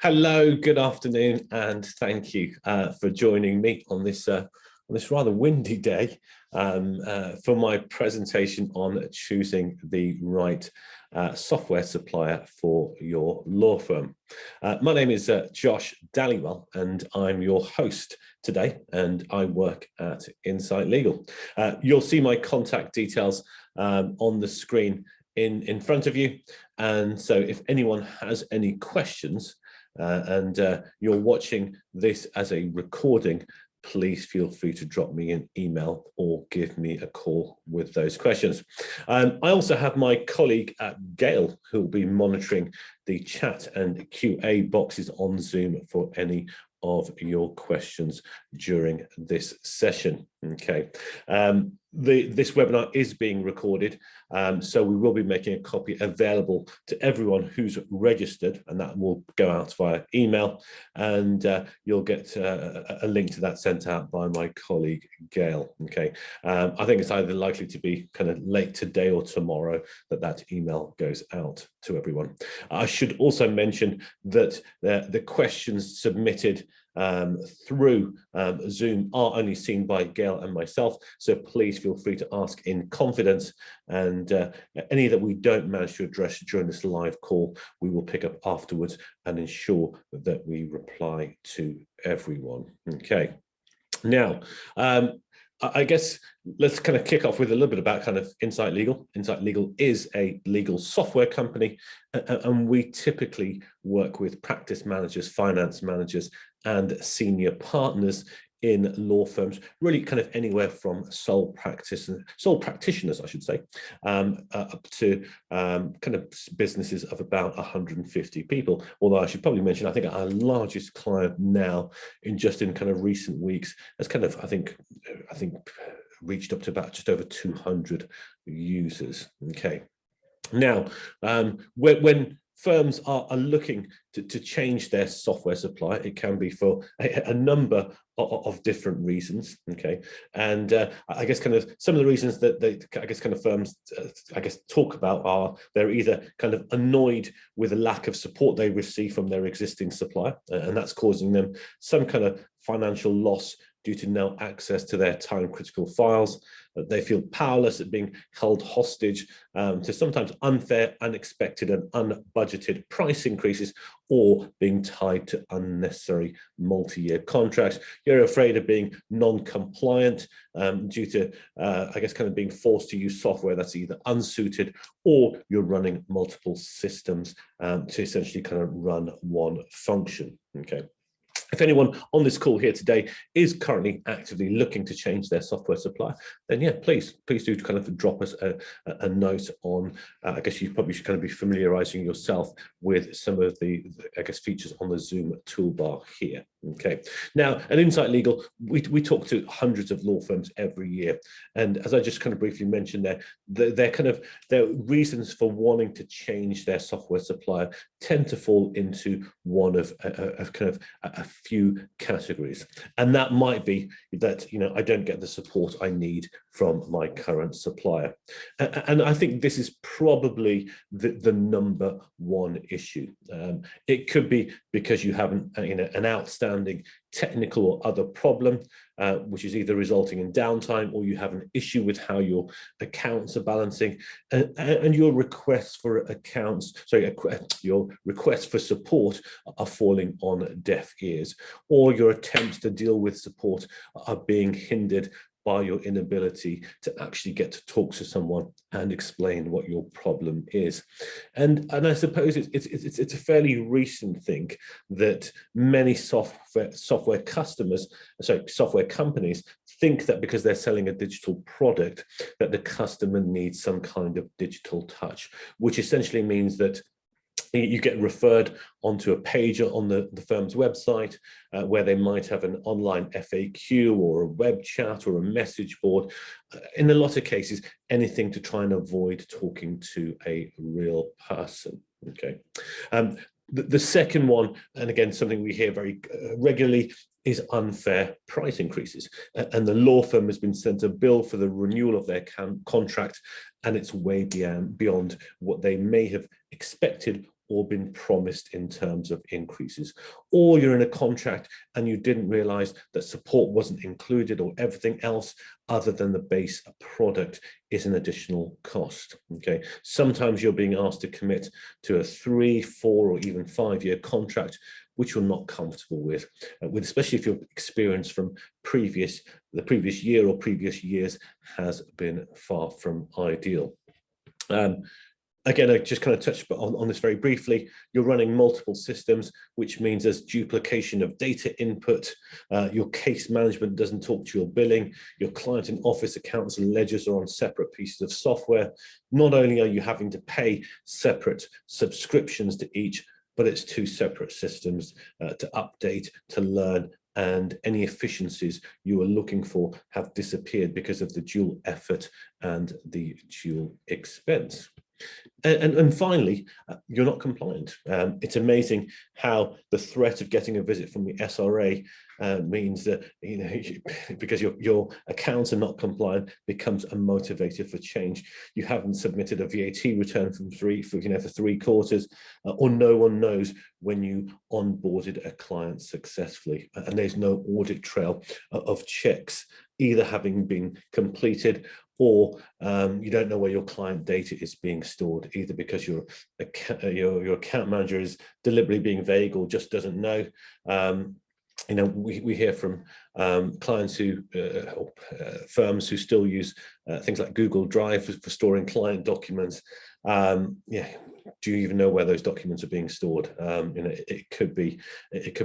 Hello, good afternoon, and thank you for joining me on this rather windy day for my presentation on choosing the right software supplier for your law firm. My name is Josh Dallywell, and I'm your host today, and I work at Insight Legal. You'll see my contact details on the screen in front of you, and so if anyone has any questions, and you're watching this as a recording, please feel free to drop me an email or give me a call with those questions. I also have my colleague Gail, who will be monitoring the chat and QA boxes on Zoom for any of your questions during this session. Okay. This webinar is being recorded, so we will be making a copy available to everyone who's registered, and that will go out via email, and you'll get a link to that sent out by my colleague Gail. Okay, I think it's either likely to be kind of late today or tomorrow that email goes out to everyone. I should also mention that the questions submitted through Zoom are only seen by Gail and myself, so please feel free to ask in confidence, and any that we don't manage to address during this live call, we will pick up afterwards and ensure that we reply to everyone. Okay, now I guess let's kind of kick off with a little bit about kind of Insight Legal. Insight Legal is a legal software company, and we typically work with practice managers, finance managers, and senior partners in law firms, really kind of anywhere from sole practitioners, I should say, up to kind of businesses of about 150 people. Although I should probably mention, I think our largest client now, in kind of recent weeks, has kind of, I think reached up to about just over 200 users. Okay. Now, when firms are looking to change their software supplier, it can be for a number of different reasons. Okay, and I guess kind of some of the reasons that firms talk about are they're either kind of annoyed with the lack of support they receive from their existing supplier, and that's causing them some kind of financial loss due to no access to their time-critical files. They feel powerless at being held hostage to sometimes unfair, unexpected, and unbudgeted price increases, or being tied to unnecessary multi-year contracts. You're afraid of being non-compliant due to, kind of being forced to use software that's either unsuited, or you're running multiple systems to essentially kind of run one function. Okay. If anyone on this call here today is currently actively looking to change their software supplier, then yeah, please do kind of drop us a note on, I guess you probably should kind of be familiarizing yourself with some of the, features on the Zoom toolbar here. Okay. Now, at Insight Legal, we talk to hundreds of law firms every year. And as I just kind of briefly mentioned there, their reasons for wanting to change their software supplier tend to fall into one of a few categories. And that might be that, I don't get the support I need from my current supplier. And I think this is probably the number one issue. It could be because you have an outstanding technical or other problem, which is either resulting in downtime, or you have an issue with how your accounts are balancing, and your requests for your requests for support are falling on deaf ears, or your attempts to deal with support are being hindered by your inability to actually get to talk to someone and explain what your problem is. And I suppose it's a fairly recent thing that many software companies think that because they're selling a digital product, that the customer needs some kind of digital touch, which essentially means that you get referred onto a page on the firm's website where they might have an online FAQ or a web chat or a message board. In a lot of cases, anything to try and avoid talking to a real person. Okay. The second one, and again, something we hear very regularly, is unfair price increases. And the law firm has been sent a bill for the renewal of their contract, and it's way beyond what they may have expected or been promised in terms of increases, or you're in a contract and you didn't realize that support wasn't included, or everything else other than the base product is an additional cost. Okay, sometimes you're being asked to commit to a 3, 4, or even 5-year contract which you're not comfortable with, especially if your experience from the previous year or previous years has been far from ideal. Again, I just kind of touched on this very briefly. You're running multiple systems, which means there's duplication of data input. Your case management doesn't talk to your billing. Your client and office accounts and ledgers are on separate pieces of software. Not only are you having to pay separate subscriptions to each, but it's 2 separate systems to update, to learn, and any efficiencies you were looking for have disappeared because of the dual effort and the dual expense. And finally, you're not compliant. It's amazing how the threat of getting a visit from the SRA means that, because your accounts are not compliant, becomes a motivator for change. You haven't submitted a VAT return for 3 quarters, or no one knows when you onboarded a client successfully, and there's no audit trail of checks either having been completed, or you don't know where your client data is being stored, either because your account manager is deliberately being vague or just doesn't know. We hear from clients who, firms who still use things like Google Drive for storing client documents. Do you even know where those documents are being stored? It could be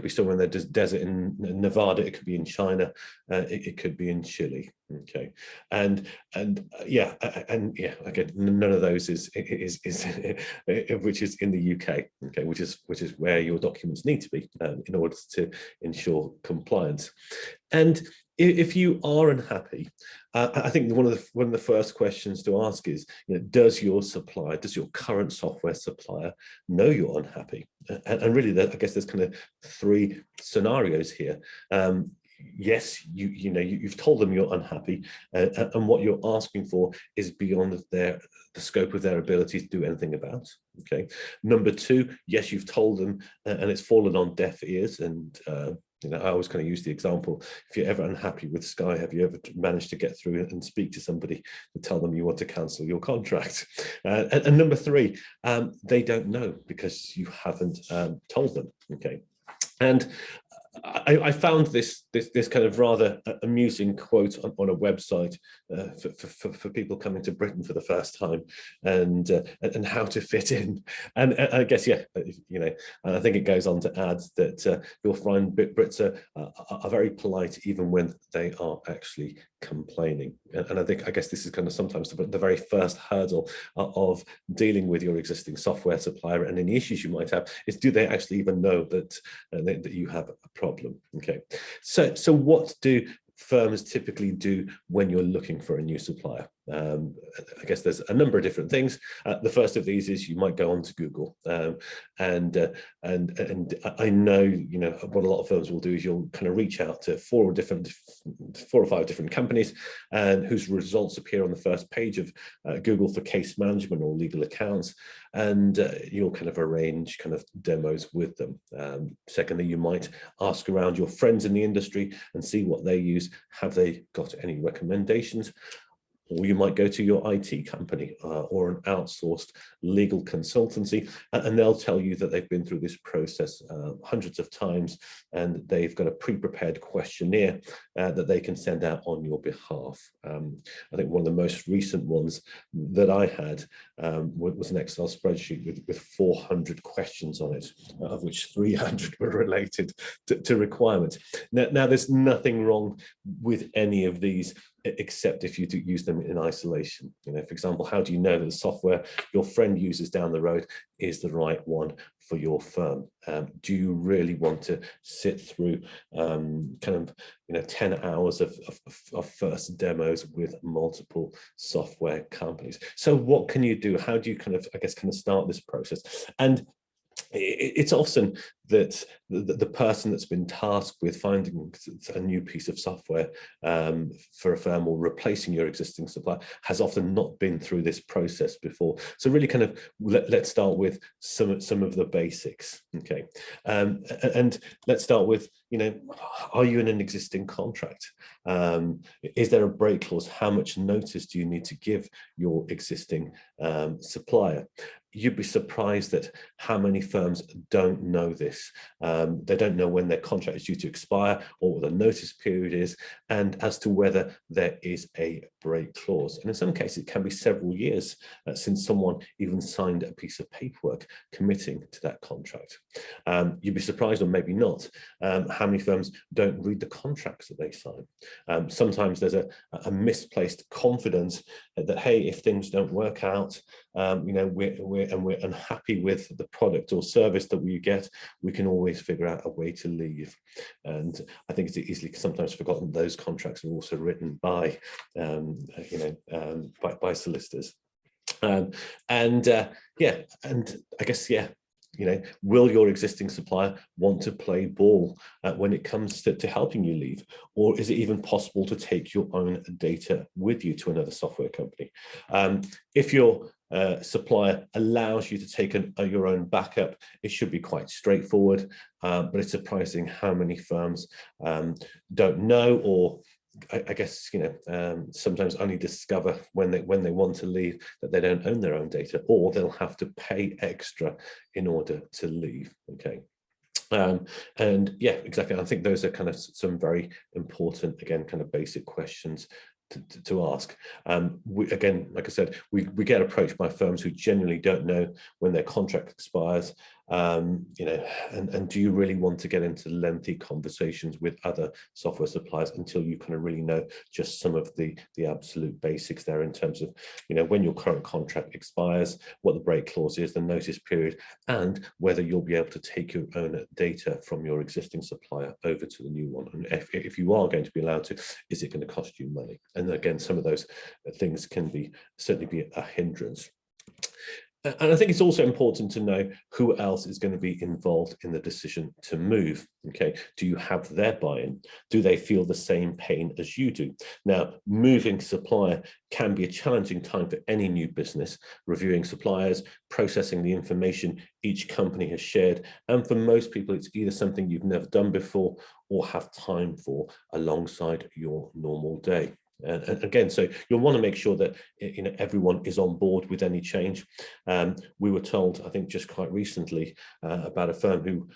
somewhere in the desert in Nevada. It could be in China. It could be in Chile. Okay, and again, none of those is which is in the UK. Okay, which is where your documents need to be in order to ensure compliance. And if you are unhappy, I think one of the first questions to ask is, does your current software supplier know you're unhappy? And really, I guess there's kind of 3 scenarios here. Yes, you've told them you're unhappy, and what you're asking for is beyond the scope of their ability to do anything about. Okay. Number 2, yes, you've told them, and it's fallen on deaf ears. And I always kind of use the example: if you're ever unhappy with Sky, have you ever managed to get through and speak to somebody to tell them you want to cancel your contract? And number 3, they don't know because you haven't told them. Okay. And I found this kind of rather amusing quote on a website for people coming to Britain for the first time, and how to fit in. And I guess, and I think it goes on to add that you'll find Brits are very polite even when they are actually complaining. And I guess this is kind of sometimes the very first hurdle of dealing with your existing software supplier and any issues you might have is, do they actually even know that you have a problem? Okay, so what do firms typically do when you're looking for a new supplier? I guess there's a number of different things. The first of these is you might go onto Google, and I know what a lot of firms will do is you'll kind of reach out to 4 or 5 different companies, and whose results appear on the first page of Google for case management or legal accounts, and you'll kind of arrange kind of demos with them. Secondly, you might ask around your friends in the industry and see what they use. Have they got any recommendations? Or you might go to your IT company or an outsourced legal consultancy, and they'll tell you that they've been through this process hundreds of times, and they've got a pre-prepared questionnaire that they can send out on your behalf. I think one of the most recent ones that I had was an Excel spreadsheet with 400 questions on it, of which 300 were related to requirements. Now, there's nothing wrong with any of these, except if you do use them in isolation. For example, how do you know that the software your friend uses down the road is the right one for your firm? Do you really want to sit through 10 hours of first demos with multiple software companies? So what can you do? How do you kind of start this process? And it's often that the person that's been tasked with finding a new piece of software for a firm or replacing your existing supplier has often not been through this process before. So really kind of let's start with some of the basics. Okay, and let's start with, are you in an existing contract? Is there a break clause? How much notice do you need to give your existing supplier? You'd be surprised at how many firms don't know this. They don't know when their contract is due to expire or what the notice period is, and as to whether there is a break clause. And in some cases, it can be several years since someone even signed a piece of paperwork committing to that contract. You'd be surprised, or maybe not, how many firms don't read the contracts that they sign. Sometimes there's a misplaced confidence that, hey, if things don't work out, we're unhappy with the product or service that we get, we can always figure out a way to leave. And I think it's easily sometimes forgotten those contracts are also written by by solicitors. And I guess, will your existing supplier want to play ball when it comes to helping you leave? Or is it even possible to take your own data with you to another software company? If your supplier allows you to take your own backup, it should be quite straightforward, but it's surprising how many firms don't know, or I guess sometimes only discover when they want to leave that they don't own their own data, or they'll have to pay extra in order to leave. Okay. And yeah, exactly. I think those are kind of some very important, again, kind of basic questions to ask. Again, like I said, we get approached by firms who genuinely don't know when their contract expires, and do you really want to get into lengthy conversations with other software suppliers until you kind of really know just some of the absolute basics there in terms of, when your current contract expires, what the break clause is, the notice period, and whether you'll be able to take your own data from your existing supplier over to the new one. And if you are going to be allowed to, is it going to cost you money? And again, some of those things can certainly be a hindrance. And I think it's also important to know who else is going to be involved in the decision to move. Okay, do you have their buy-in? Do they feel the same pain as you do? Now, moving supplier can be a challenging time for any new business, reviewing suppliers, processing the information each company has shared. And for most people, it's either something you've never done before or have time for alongside your normal day. And again, so you'll want to make sure that everyone is on board with any change. We were told, I think, just quite recently about a firm who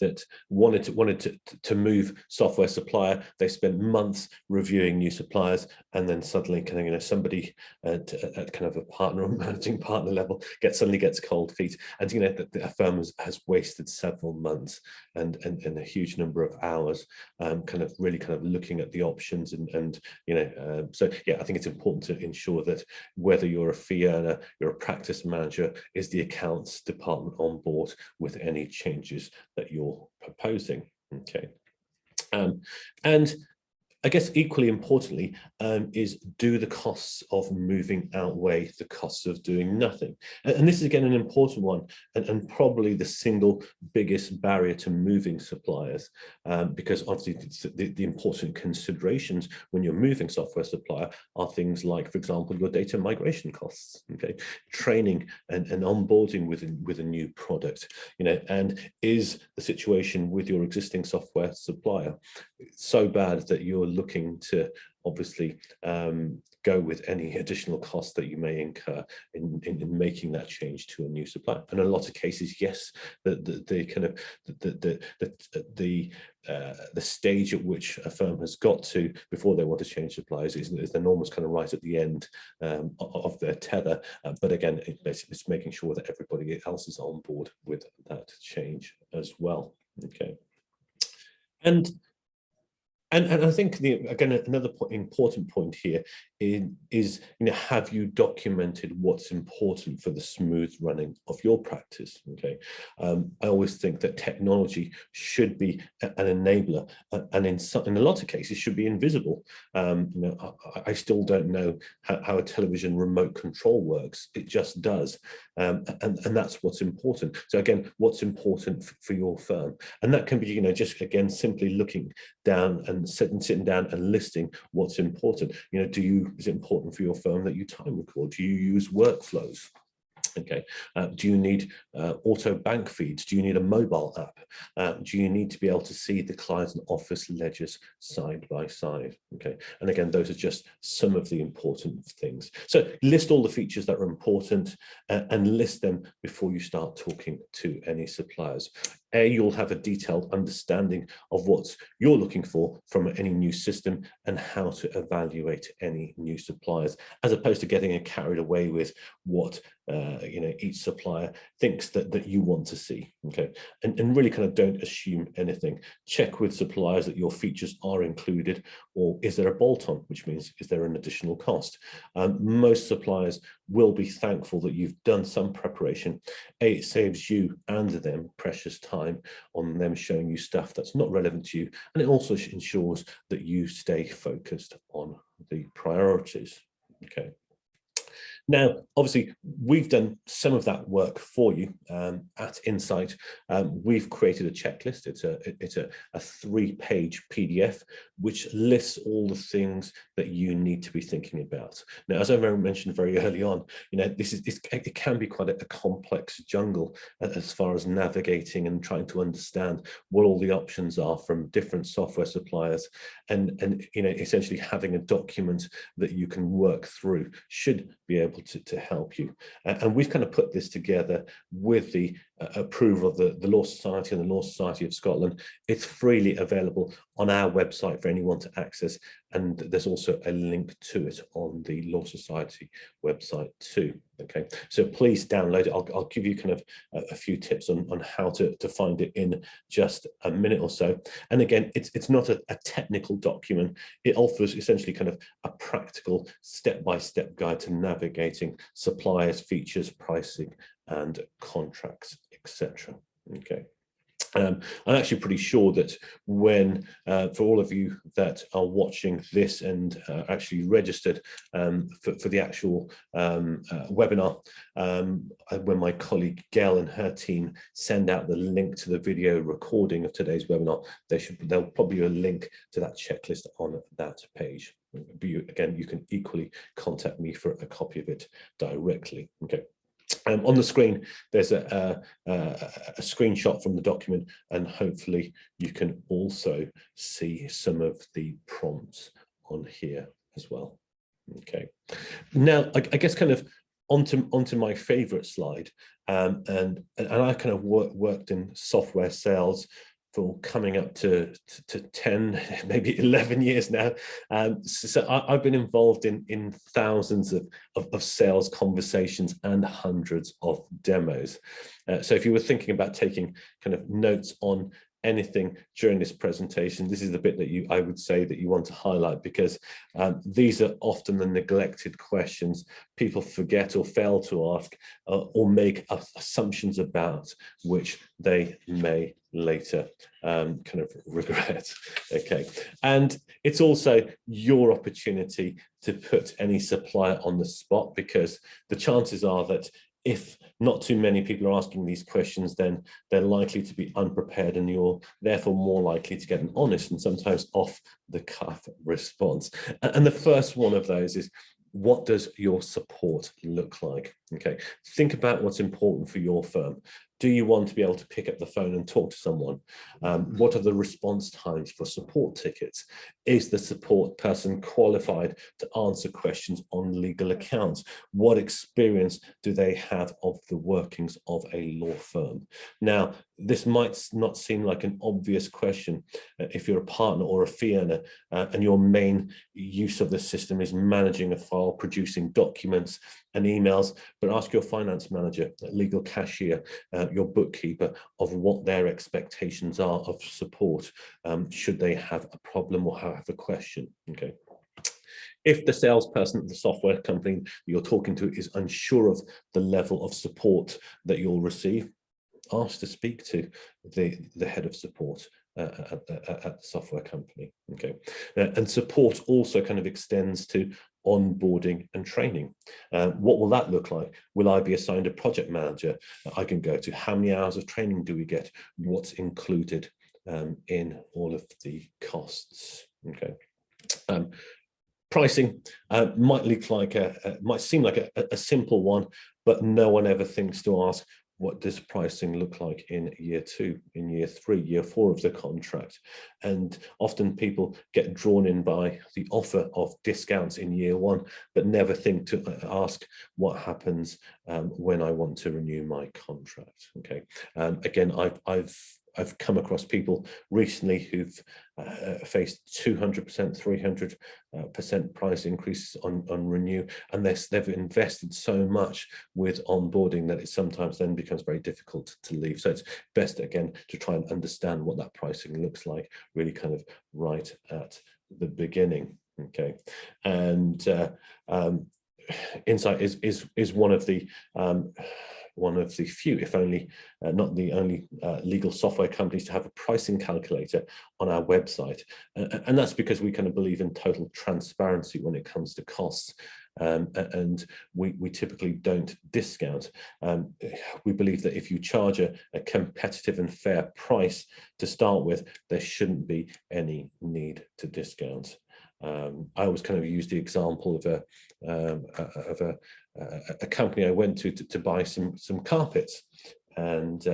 that wanted to move software supplier. They spent months reviewing new suppliers, and then suddenly kind of somebody at kind of a partner or managing partner level suddenly gets cold feet, and the firm has wasted several months and a huge number of hours kind of looking at the options, and so yeah, I think it's important to ensure that whether you're a fee earner, you're a practice manager, is the accounts department on board with any changes that you're proposing. Okay. And I guess equally importantly is, do the costs of moving outweigh the costs of doing nothing? And this is again an important one, and probably the single biggest barrier to moving suppliers, because obviously the important considerations when you're moving software supplier are things like, for example, your data migration costs, okay, training and onboarding with a new product, and is the situation with your existing software supplier so bad that you're looking to obviously go with any additional costs that you may incur in making that change to a new supplier. And in a lot of cases, yes, the stage at which a firm has got to before they want to change suppliers is enormous, kind of right at the end of their tether. But again, it's making sure that everybody else is on board with that change as well. Okay. And And I think again another important point here is have you documented what's important for the smooth running of your practice? Okay, I always think that technology should be an enabler, and in a lot of cases should be invisible. I still don't know how a television remote control works. It just does, and that's what's important. So again, what's important for your firm, and that can be just again simply looking down and sitting down and listing what's important. Is it important for your firm that you time record? Do you use workflows? Okay. Do you need auto bank feeds? Do you need a mobile app? Do you need to be able to see the client and office ledgers side by side? Okay. And again, those are just some of the important things. So list all the features that are important and list them before you start talking to any suppliers. You'll have a detailed understanding of what you're looking for from any new system and how to evaluate any new suppliers, as opposed to getting carried away with what each supplier thinks that you want to see. Okay, and really kind of don't assume anything. Check with suppliers that your features are included, or is there a bolt-on, which means is there an additional cost? Most suppliers will be thankful that you've done some preparation. It saves you and them precious time on them showing you stuff that's not relevant to you, and it also ensures that you stay focused on the priorities. Okay. Now, obviously, we've done some of that work for you at Insight. We've created a checklist. It's a 3-page PDF which lists all the things that you need to be thinking about. Now, as I mentioned very early on, it can be quite a complex jungle as far as navigating and trying to understand what all the options are from different software suppliers, and essentially having a document that you can work through should be able to help you. And we've kind of put this together with the approval of the Law Society and the Law Society of Scotland. It's freely available on our website for anyone to access, and there's also a link to it on the Law Society website too. Okay, so please download it. I'll give you kind of a few tips on how to find it in just a minute or so. And again, it's not a technical document. It offers essentially kind of a practical step-by-step guide to navigating suppliers, features, pricing, and contracts, etc. Okay. I'm actually pretty sure that when, for all of you that are watching this and actually registered for the actual webinar, when my colleague Gail and her team send out the link to the video recording of today's webinar, there'll probably be a link to that checklist on that page. Again, you can equally contact me for a copy of it directly. Okay. On the screen, there's a screenshot from the document, and hopefully you can also see some of the prompts on here as well. Okay, now I guess kind of onto my favorite slide, and I kind of worked in software sales for coming up to 10, maybe 11 years now. So I've been involved in thousands of sales conversations and hundreds of demos. So if you were thinking about taking kind of notes on anything during this presentation, this is the bit that I would say that you want to highlight, because these are often the neglected questions people forget or fail to ask, or make assumptions about, which they may later kind of regret. Okay, and it's also your opportunity to put any supplier on the spot, because the chances are that if not too many people are asking these questions, then they're likely to be unprepared, and you're therefore more likely to get an honest and sometimes off the cuff response. And the first one of those is, what does your support look like? Okay, think about what's important for your firm. Do you want to be able to pick up the phone and talk to someone? What are the response times for support tickets? Is the support person qualified to answer questions on legal accounts? What experience do they have of the workings of a law firm? Now, this might not seem like an obvious question if you're a partner or a fee earner, and your main use of the system is managing a file, producing documents and emails, but ask your finance manager, legal cashier, your bookkeeper of what their expectations are of support should they have a problem or have a question. Okay. If the salesperson of the software company that you're talking to is unsure of the level of support that you'll receive, ask to speak to the head of support at the software company. Okay, and support also kind of extends to onboarding and training. What will that look like? Will I be assigned a project manager I can go to? How many hours of training do we get? What's included in all of the costs? Okay. Pricing might look like might seem like a simple one, but no one ever thinks to ask, what does pricing look like in year 2, in year 3, year 4 of the contract? And often people get drawn in by the offer of discounts in year 1, but never think to ask what happens when I want to renew my contract. Okay, again, I've come across people recently who've faced 200%, 300% price increases on renew, and they've invested so much with onboarding that it sometimes then becomes very difficult to leave. So it's best, again, to try and understand what that pricing looks like, really kind of right at the beginning. Okay, and Insight is one of the few, if only not the only legal software companies to have a pricing calculator on our website. And that's because we kind of believe in total transparency when it comes to costs. And we typically don't discount. We believe that if you charge a competitive and fair price to start with, there shouldn't be any need to discount. I always kind of use the example of a company I went to buy some carpets, and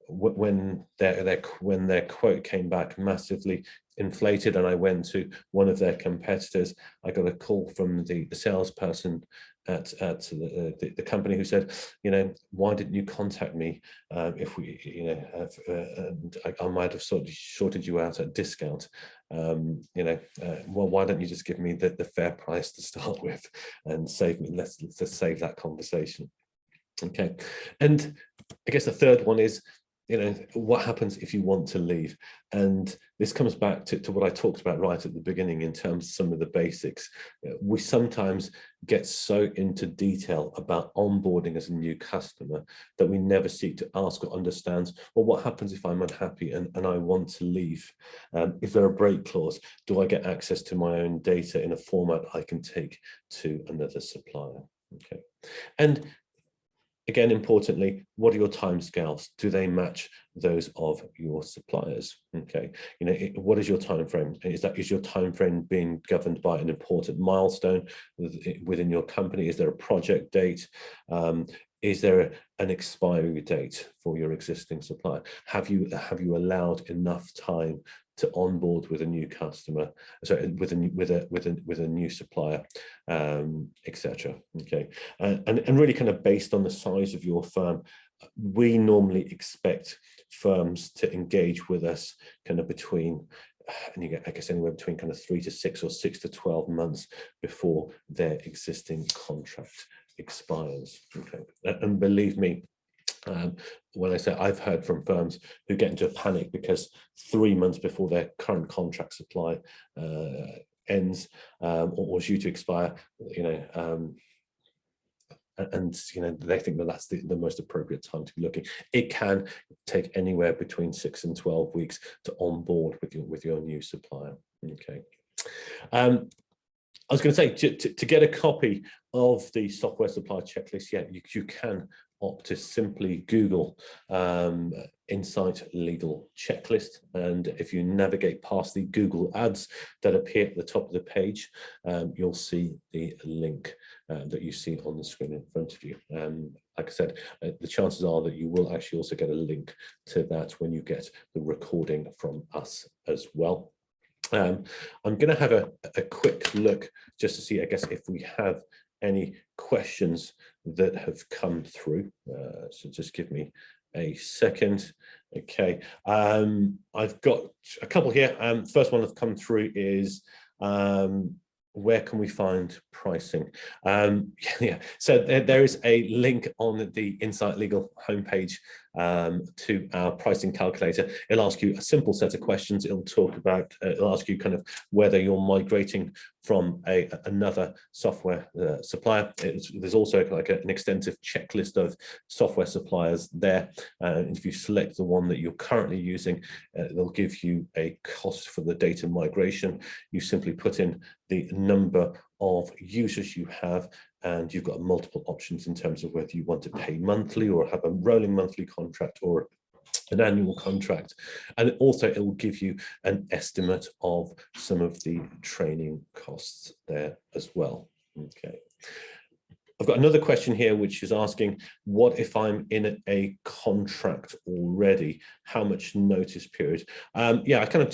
when their quote came back massively inflated, and I went to one of their competitors, I got a call from the salesperson at the company who said, why didn't you contact me if we, and I might have sort of shorted you out at discount. Well, why don't you just give me the fair price to start with and save me? Let's save that conversation. Okay, and I guess the third one is, what happens if you want to leave? And this comes back to what I talked about right at the beginning in terms of some of the basics. We sometimes get so into detail about onboarding as a new customer that we never seek to ask or understand, well, what happens if I'm unhappy and I want to leave? Is there a break clause? Do I get access to my own data in a format I can take to another supplier? Okay, and again, importantly, what are your timescales? Do they match those of your suppliers? Okay, what is your time frame? Is your time frame being governed by an important milestone within your company? Is there a project date? Is there an expiry date for your existing supplier? Have you allowed enough time to onboard with a new customer, sorry, with a new supplier, etc. Okay, and really kind of based on the size of your firm, we normally expect firms to engage with us kind of between, and you get, I guess, anywhere between kind of 3 to 6 or 6 to 12 months before their existing contract expires. Okay, and believe me, when I say I've heard from firms who get into a panic because 3 months before their current contract supply ends or is due to expire, and they think that that's the most appropriate time to be looking. It can take anywhere between 6 and 12 weeks to onboard with your new supplier. Okay. I was going to say, to get a copy of the software supplier checklist, yeah, you can opt to simply Google Insight Legal Checklist. And if you navigate past the Google ads that appear at the top of the page, you'll see the link that you see on the screen in front of you. Like I said, the chances are that you will actually also get a link to that when you get the recording from us as well. I'm going to have a quick look just to see, I guess, if we have any questions that have come through. So just give me a second. Okay, I've got a couple here. First one that's come through is, where can we find pricing? Yeah, so there is a link on the Insight Legal homepage to our pricing calculator. It'll ask you a simple set of questions. It'll talk about, it'll ask you kind of whether you're migrating from another software supplier. There's also like an extensive checklist of software suppliers there. And if you select the one that you're currently using, they'll give you a cost for the data migration. You simply put in the number of users you have, and you've got multiple options in terms of whether you want to pay monthly or have a rolling monthly contract or an annual contract. And also it will give you an estimate of some of the training costs there as well. Okay. I've got another question here, which is asking, what if I'm in a contract already? How much notice period? Yeah, I kind of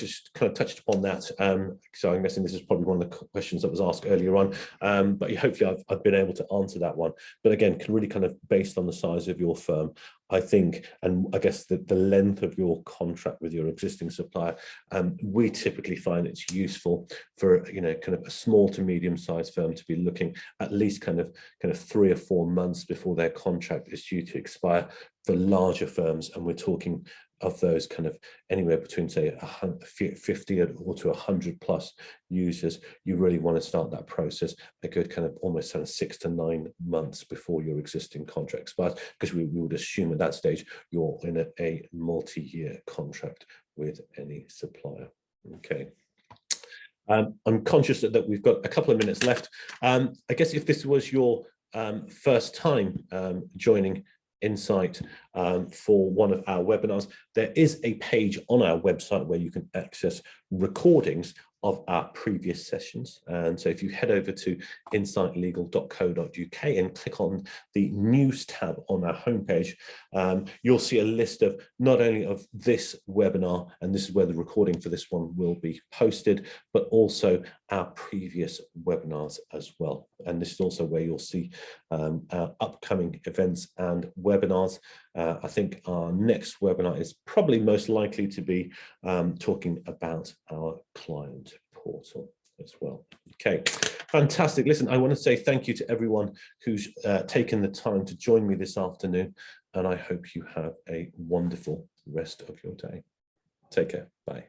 touched upon that. So I'm guessing this is probably one of the questions that was asked earlier on, but hopefully I've been able to answer that one. But again, can really kind of based on the size of your firm, I think, and I guess the length of your contract with your existing supplier, we typically find it's useful for, you know, kind of a small to medium-sized firm to be looking at least kind of 3 or 4 months before their contract is due to expire. For larger firms, and we're talking of those kind of anywhere between say 50 or to 100 plus users, you really want to start that process a good kind of almost 6 to 9 months before your existing contract expires, because we would assume at that stage you're in a multi-year contract with any supplier. Okay. I'm conscious that we've got a couple of minutes left. I guess if this was your first time joining Insight for one of our webinars, there is a page on our website where you can access recordings of our previous sessions. And so if you head over to insightlegal.co.uk and click on the news tab on our homepage, you'll see a list of not only of this webinar, and this is where the recording for this one will be posted, but also our previous webinars as well. And this is also where you'll see our upcoming events and webinars. I think our next webinar is probably most likely to be talking about our client portal as well. Okay, fantastic. Listen, I want to say thank you to everyone who's taken the time to join me this afternoon, and I hope you have a wonderful rest of your day. Take care. Bye.